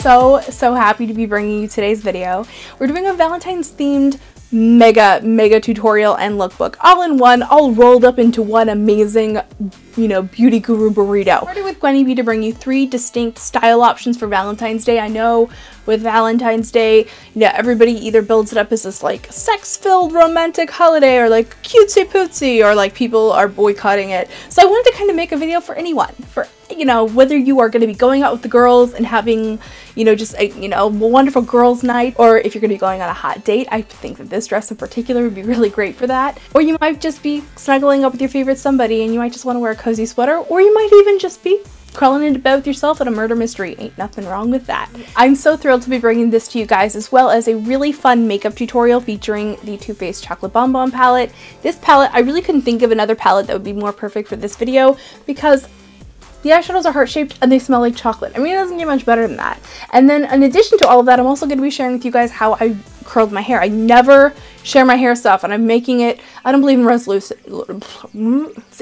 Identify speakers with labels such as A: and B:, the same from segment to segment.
A: so happy to be bringing you today's video. We're doing a Valentine's themed mega tutorial and lookbook all in one, all rolled up into one amazing, you know, beauty guru burrito. Started with Gwynnie Bee to bring you 3 distinct style options for Valentine's Day. I know with Valentine's Day, you know, everybody either builds it up as this like sex-filled romantic holiday or like cutesy pootsy, or like people are boycotting it. So I wanted to kind of make a video for anyone, for, you know, whether you are going to be going out with the girls and having, you know, just a, you know, wonderful girls night, or if you're going to be going on a hot date. I think that this dress in particular would be really great for that. Or you might just be snuggling up with your favorite somebody and you might just want to wear a cozy sweater, or you might even just be crawling into bed with yourself at a murder mystery. Ain't nothing wrong with that. I'm so thrilled to be bringing this to you guys, as well as a really fun makeup tutorial featuring the Too Faced Chocolate Bonbon palette. This palette, I really couldn't think of another palette that would be more perfect for this video because the eyeshadows are heart-shaped and they smell like chocolate. I mean, it doesn't get much better than that. And then in addition to all of that, I'm also going to be sharing with you guys how I curled my hair. I never share my hair stuff, and I'm making it, I don't believe in resolution.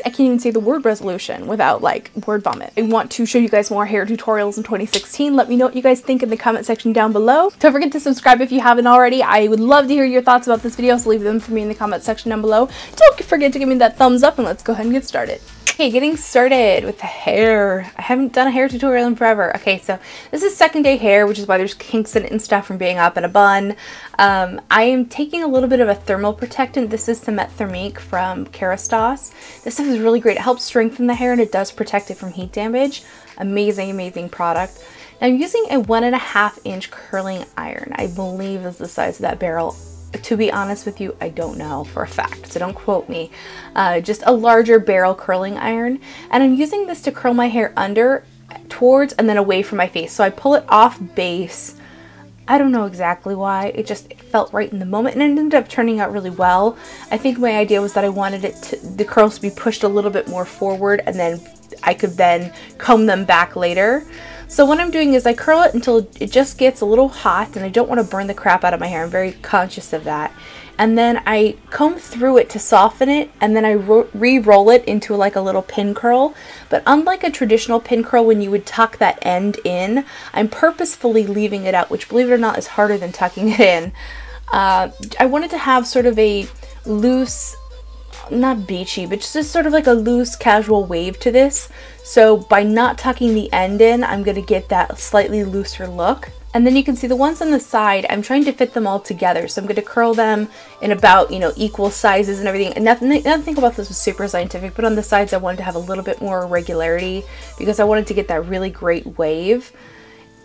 A: I can't even say the word resolution without like word vomit. I want to show you guys more hair tutorials in 2016. Let me know what you guys think in the comment section down below. Don't forget to subscribe if you haven't already. I would love to hear your thoughts about this video, so leave them for me in the comment section down below. Don't forget to give me that thumbs up, and let's go ahead and get started. Okay, getting started with the hair. I haven't done a hair tutorial in forever. Okay, so this is second day hair, which is why there's kinks in it and stuff from being up in a bun. I am taking a little bit of a thermal protectant. This is the Met Thermique from Cora. This stuff is really great. It helps strengthen the hair and it does protect it from heat damage. Amazing product. Now I'm using a 1.5 inch curling iron. I believe is the size of that barrel. To be honest with you, I don't know for a fact, so don't quote me. Just a larger barrel curling iron, and I'm using this to curl my hair under, towards, and then away from my face. So I pull it off base. I don't know exactly why, it just felt right in the moment, and it ended up turning out really well. I think my idea was that I wanted it to, the curls to be pushed a little bit more forward, and then I could then comb them back later. So what I'm doing is I curl it until it just gets a little hot, and I don't want to burn the crap out of my hair. I'm very conscious of that. And then I comb through it to soften it, and then I re-roll it into like a little pin curl. But unlike a traditional pin curl when you would tuck that end in, I'm purposefully leaving it out, which, believe it or not, is harder than tucking it in. I wanted to have sort of a loose, not beachy, but just sort of like a loose casual wave to this. So by not tucking the end in, I'm going to get that slightly looser look. And then you can see the ones on the side, I'm trying to fit them all together. So I'm going to curl them in about, you know, equal sizes and everything. And nothing about this was super scientific, but on the sides I wanted to have a little bit more regularity because I wanted to get that really great wave.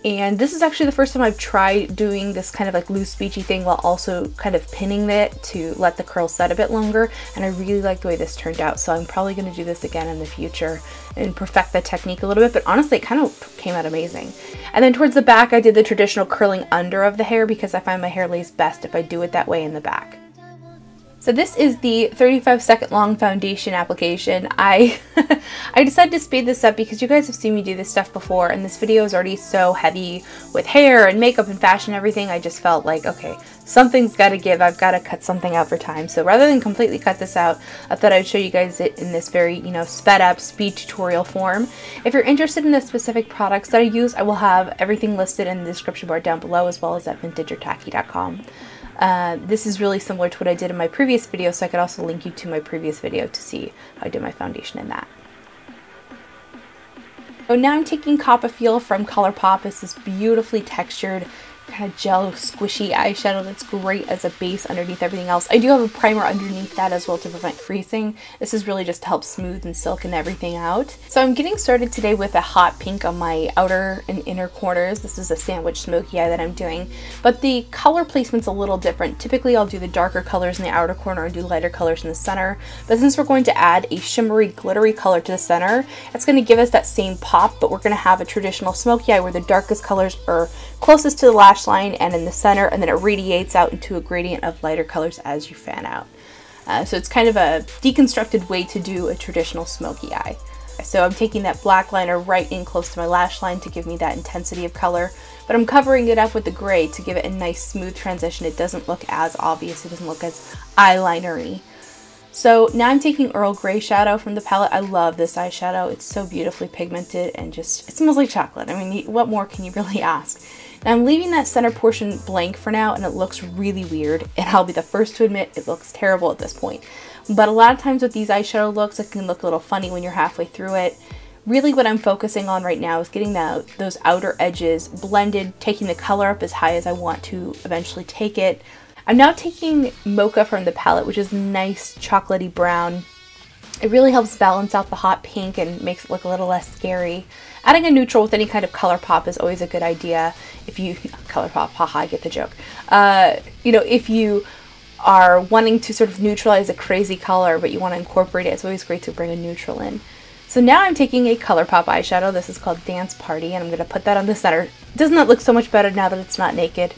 A: And this is actually the first time I've tried doing this kind of like loose beachy thing while also kind of pinning it to let the curl set a bit longer. And I really like the way this turned out. So I'm probably going to do this again in the future and perfect the technique a little bit. But honestly, it kind of came out amazing. And then towards the back, I did the traditional curling under of the hair because I find my hair lays best if I do it that way in the back. So this is the 35-second long foundation application. I decided to speed this up because you guys have seen me do this stuff before, and this video is already so heavy with hair and makeup and fashion and everything. I just felt like, okay, something's got to give. I've got to cut something out for time. So rather than completely cut this out, I thought I'd show you guys it in this very, you know, sped up speed tutorial form. If you're interested in the specific products that I use, I will have everything listed in the description bar down below, as well as at Vintageortacky.com. This is really similar to what I did in my previous video, so I could also link you to my previous video to see how I did my foundation in that. So now I'm taking Copperfield from ColourPop. It's this beautifully textured, kind of gel squishy eyeshadow that's great as a base underneath everything else. I do have a primer underneath that as well to prevent creasing. This is really just to help smooth and silken everything out. So I'm getting started today with a hot pink on my outer and inner corners. This is a sandwich smoky eye that I'm doing, but the color placement's a little different. Typically I'll do the darker colors in the outer corner and do lighter colors in the center, but since we're going to add a shimmery glittery color to the center, it's going to give us that same pop, but we're going to have a traditional smoky eye where the darkest colors are closest to the lash line and in the center, and then it radiates out into a gradient of lighter colors as you fan out. So it's kind of a deconstructed way to do a traditional smoky eye. So I'm taking that black liner right in close to my lash line to give me that intensity of color, but I'm covering it up with the gray to give it a nice smooth transition. It doesn't look as obvious, it doesn't look as eyeliner-y. So now I'm taking Earl Grey shadow from the palette. I love this eyeshadow. It's so beautifully pigmented and just, it smells like chocolate. I mean, what more can you really ask? And I'm leaving that center portion blank for now, and it looks really weird, and I'll be the first to admit it looks terrible at this point. But a lot of times with these eyeshadow looks, it can look a little funny when you're halfway through it. Really what I'm focusing on right now is getting those outer edges blended, taking the color up as high as I want to eventually take it. I'm now taking Mocha from the palette, which is nice chocolatey brown. It really helps balance out the hot pink and makes it look a little less scary. Adding a neutral with any kind of color pop is always a good idea. If you, color pop, haha, I get the joke. You know, if you are wanting to sort of neutralize a crazy color, but you want to incorporate it, it's always great to bring a neutral in. So now I'm taking a ColourPop eyeshadow. This is called Dance Party, and I'm going to put that on the center. Doesn't that look so much better now that it's not naked?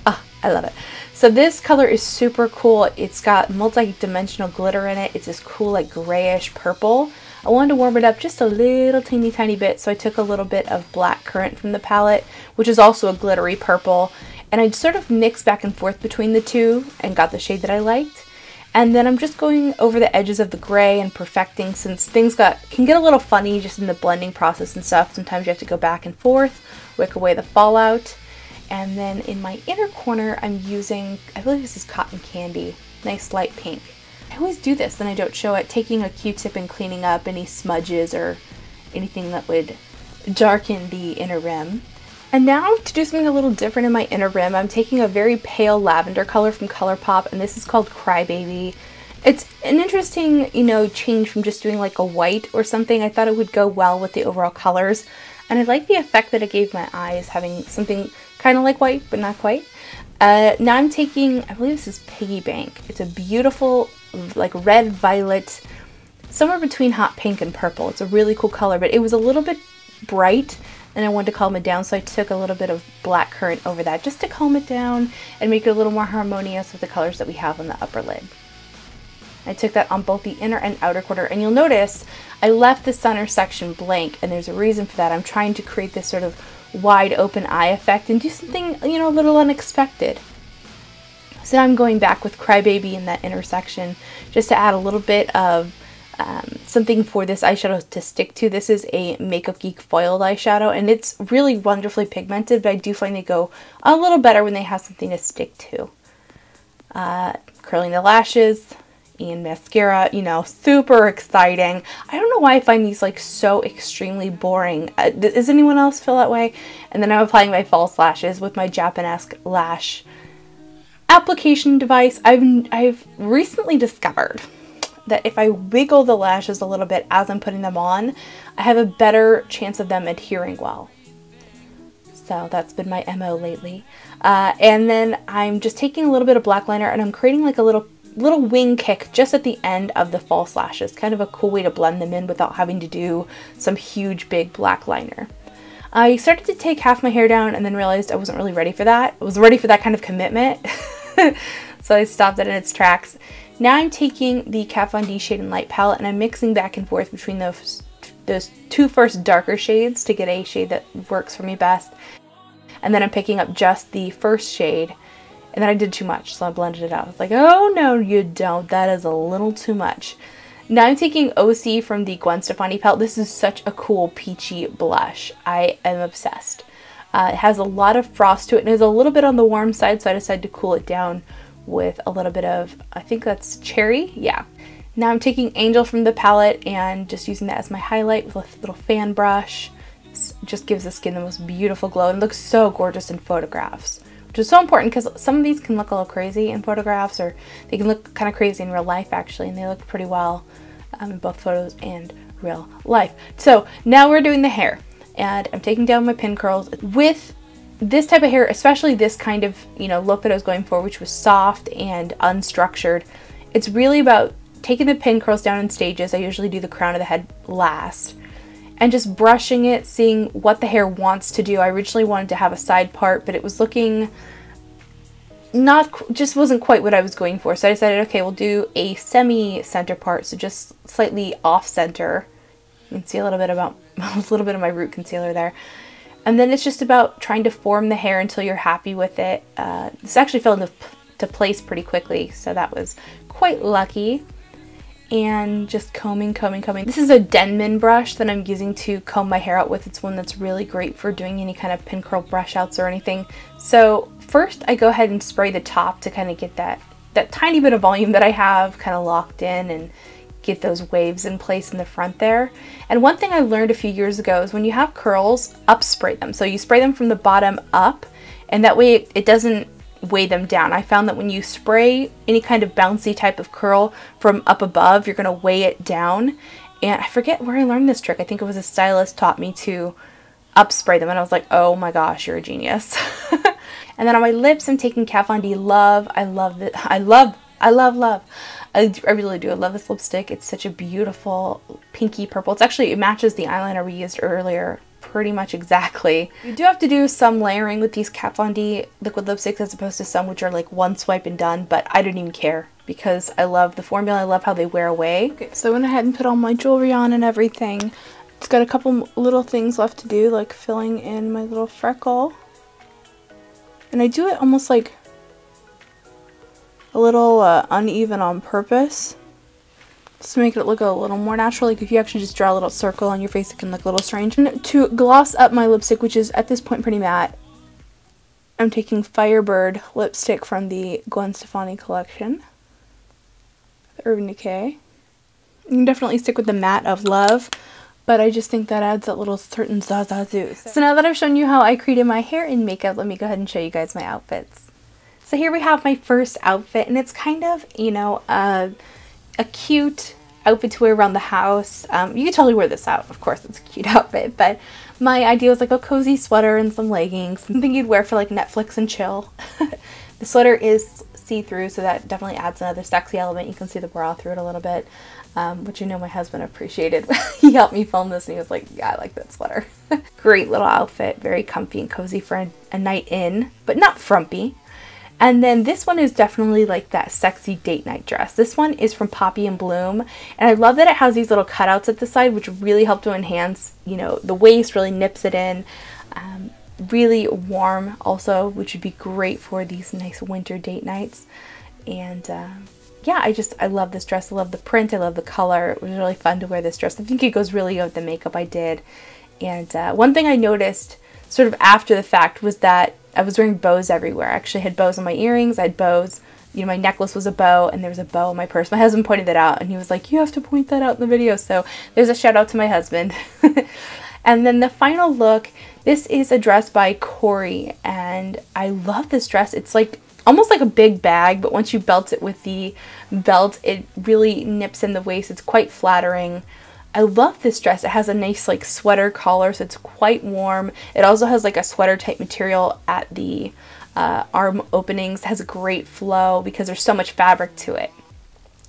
A: Ah, I love it. So this color is super cool. It's got multi-dimensional glitter in it. It's this cool like grayish purple. I wanted to warm it up just a little teeny tiny bit, so I took a little bit of Black Currant from the palette, which is also a glittery purple, and I sort of mixed back and forth between the two and got the shade that I liked. And then I'm just going over the edges of the gray and perfecting, since things can get a little funny just in the blending process and stuff. Sometimes you have to go back and forth, wick away the fallout. And then in my inner corner, I'm using, I believe this is Cotton Candy, nice light pink. I always do this, then I don't show it, taking a Q-tip and cleaning up any smudges or anything that would darken the inner rim. And now to do something a little different in my inner rim, I'm taking a very pale lavender color from ColourPop, and this is called Crybaby. It's an interesting, you know, change from just doing like a white or something. I thought it would go well with the overall colors, and I like the effect that it gave my eyes, having something kind of like white, but not quite. Now I'm taking, I believe this is Piggy Bank. It's a beautiful, like red violet, somewhere between hot pink and purple. It's a really cool color, but it was a little bit bright, and I wanted to calm it down, so I took a little bit of Black Currant over that just to calm it down and make it a little more harmonious with the colors that we have on the upper lid. I took that on both the inner and outer corner, and you'll notice I left the center section blank, and there's a reason for that. I'm trying to create this sort of wide open eye effect and do something, you know, a little unexpected. So now I'm going back with Crybaby in that inner section just to add a little bit of something for this eyeshadow to stick to. This is a Makeup Geek foiled eyeshadow, and it's really wonderfully pigmented, but I do find they go a little better when they have something to stick to. Curling the lashes and mascara, you know, super exciting. I don't know why I find these like so extremely boring. Does anyone else feel that way? And then I'm applying my false lashes with my Japanesque lash application device. I've recently discovered that if I wiggle the lashes a little bit as I'm putting them on, I have a better chance of them adhering well. So that's been my MO lately. And then I'm just taking a little bit of black liner, and I'm creating like a little wing kick just at the end of the false lashes. Kind of a cool way to blend them in without having to do some huge big black liner. I started to take half my hair down and then realized I wasn't really ready for that. I was ready for that kind of commitment. So I stopped it in its tracks. Now I'm taking the Kat Von D Shade and Light palette, and I'm mixing back and forth between those two first darker shades to get a shade that works for me best. And then I'm picking up just the first shade, and then I did too much, so I blended it out. I was like, oh no, you don't. That is a little too much. Now I'm taking OC from the Gwen Stefani palette. This is such a cool peachy blush. I am obsessed. It has a lot of frost to it, and is a little bit on the warm side, so I decided to cool it down with a little bit of, I think that's cherry, yeah. Now I'm taking Angel from the palette and just using that as my highlight with a little fan brush. It just gives the skin the most beautiful glow, and looks so gorgeous in photographs, which is so important because some of these can look a little crazy in photographs, or they can look kind of crazy in real life actually, and they look pretty well in both photos and real life. So now we're doing the hair, and I'm taking down my pin curls. With this type of hair, especially this kind of, you know, look that I was going for, which was soft and unstructured, it's really about taking the pin curls down in stages. I usually do the crown of the head last, and just brushing it, seeing what the hair wants to do. I originally wanted to have a side part, but it was looking just wasn't quite what I was going for. So I decided, okay, we'll do a semi-center part, so just slightly off-center. You can see a little bit of my root concealer there. And then it's just about trying to form the hair until you're happy with it. This actually fell into place pretty quickly, so that was quite lucky. and just combing. This is a Denman brush that I'm using to comb my hair out with. It's one that's really great for doing any kind of pin curl brush outs or anything. So first I go ahead and spray the top to kind of get that tiny bit of volume that I have kind of locked in and get those waves in place in the front there. And one thing I learned a few years ago is when you have curls, up spray them. So you spray them from the bottom up, and that way it doesn't weigh them down. I found that when you spray any kind of bouncy type of curl from up above, you're gonna weigh it down. And I forget where I learned this trick. I think it was a stylist taught me to up spray them, and I was like, oh my gosh, you're a genius. And then on my lips, I'm taking Kat Von D Love. I love it. I love. I really do. I love this lipstick. It's such a beautiful pinky purple. It matches the eyeliner we used earlier pretty much exactly. You do have to do some layering with these Kat Von D liquid lipsticks as opposed to some which are like one swipe and done, but I didn't even care because I love the formula. I love how they wear away. Okay, so I went ahead and put all my jewelry on and everything. It's got a couple little things left to do, like filling in my little freckle. And I do it almost like a little uneven on purpose, just to make it look a little more natural. Like if you actually just draw a little circle on your face, it can look a little strange. And to gloss up my lipstick, which is at this point pretty matte, I'm taking Firebird lipstick from the Gwen Stefani collection, the Urban Decay. You can definitely stick with the matte of Love, but I just think that adds that little certain zazazoo. So now that I've shown you how I created my hair and makeup, let me go ahead and show you guys my outfits. So here we have my first outfit, and it's kind of, you know, a cute outfit to wear around the house. You could totally wear this out, of course, it's a cute outfit, but my idea was like a cozy sweater and some leggings, something you'd wear for like Netflix and chill. The sweater is see-through, so that definitely adds another sexy element. You can see the bra through it a little bit, which I know my husband appreciated. He helped me film this and he was like, yeah, I like that sweater. Great little outfit, very comfy and cozy for a night in, but not frumpy. And then this one is definitely like that sexy date night dress. This one is from Poppy and Bloom, and I love that it has these little cutouts at the side, which really help to enhance, you know, the waist, really nips it in. Really warm also, which would be great for these nice winter date nights. And yeah, I love this dress. I love the print. I love the color. It was really fun to wear this dress. I think it goes really good with the makeup I did. And one thing I noticed sort of after the fact was that I was wearing bows everywhere. I actually had bows on my earrings. I had bows. You know, my necklace was a bow, and there was a bow in my purse. My husband pointed that out, and he was like, you have to point that out in the video. So there's a shout out to my husband. And then the final look, this is a dress by Cora, and I love this dress. It's like almost like a big bag, but once you belt it with the belt, it really nips in the waist. It's quite flattering. I love this dress. It has a nice like sweater collar, so it's quite warm. It also has like a sweater type material at the arm openings. It has a great flow because there's so much fabric to it.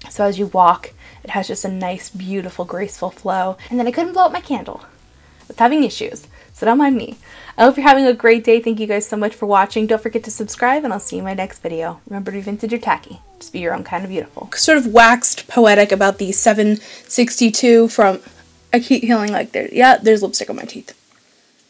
A: So as you walk, it has just a nice, beautiful, graceful flow. And then I couldn't blow up my candle. I was having issues, so don't mind me. I hope you're having a great day. Thank you guys so much for watching. Don't forget to subscribe, and I'll see you in my next video. Remember to be vintage or tacky. Just be your own kind of beautiful. Sort of waxed poetic about the 762 from, I keep feeling like there's lipstick on my teeth.